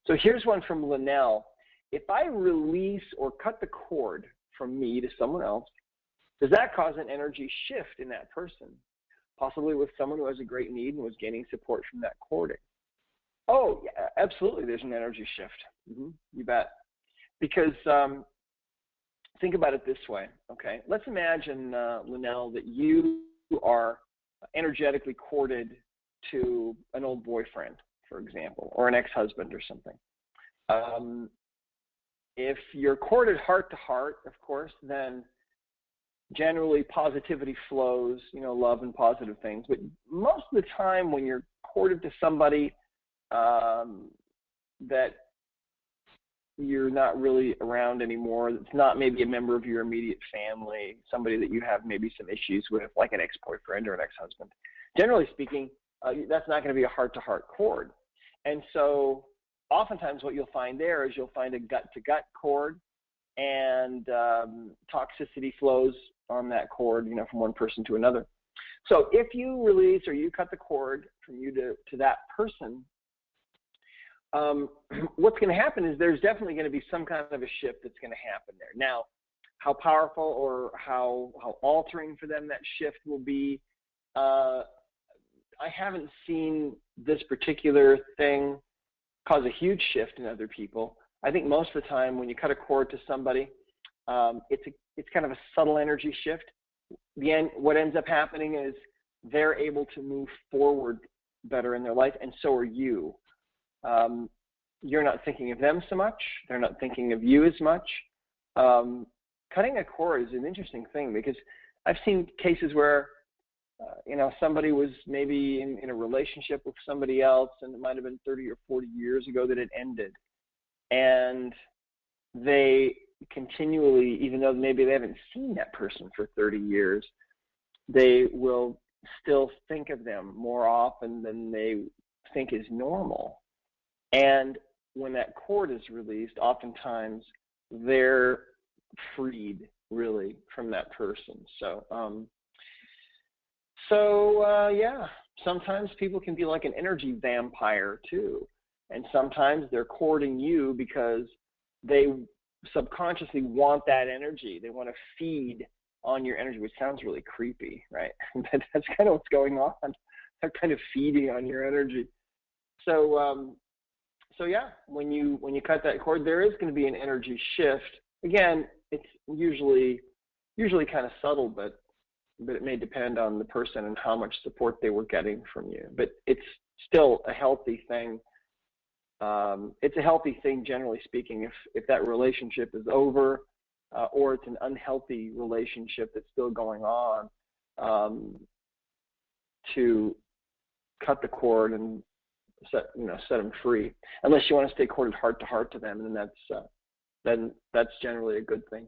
So here's one from Linnell. If I release or cut the cord from me to someone else, does that cause an energy shift in that person? Possibly with someone who has a great need and was gaining support from that cording. Oh, yeah, absolutely, there's an energy shift. You bet. Because think about it this way, okay? Let's imagine, Linnell, that you are energetically corded to an old boyfriend, for example, or an ex-husband or something. If you're corded heart to heart, of course, then generally positivity flows, you know, love and positive things. But most of the time when you're corded to somebody that you're not really around anymore, it's not maybe a member of your immediate family, somebody that you have maybe some issues with, like an ex-boyfriend or an ex-husband, generally speaking, that's not going to be a heart-to-heart cord. And so oftentimes what you'll find there is you'll find a gut-to-gut cord, and toxicity flows on that cord, you know, from one person to another. So if you release or you cut the cord from you to that person, what's going to happen is there's definitely going to be some kind of a shift that's going to happen there. Now, how powerful or how altering for them that shift will be, I haven't seen this particular thing cause a huge shift in other people. I think most of the time when you cut a cord to somebody, it's kind of a subtle energy shift. What ends up happening is they're able to move forward better in their life, and so are you. You're not thinking of them so much. They're not thinking of you as much. Cutting a cord is an interesting thing because I've seen cases where you know, somebody was maybe in a relationship with somebody else, and it might have been 30 or 40 years ago that it ended. And they continually, even though maybe they haven't seen that person for 30 years, they will still think of them more often than they think is normal. And when that cord is released, oftentimes they're freed really from that person. Yeah, sometimes people can be like an energy vampire too. And sometimes they're courting you because they subconsciously want that energy. They want to feed on your energy, which sounds really creepy, right? But that's kind of what's going on. They're kind of feeding on your energy. So yeah, when you cut that cord, there is going to be an energy shift. Again, it's usually kind of subtle, but it may depend on the person and how much support they were getting from you. But it's still a healthy thing. It's a healthy thing, generally speaking, if that relationship is over or it's an unhealthy relationship that's still going on, to cut the cord and set them free. Unless you want to stay corded heart to heart to them, and then that's generally a good thing.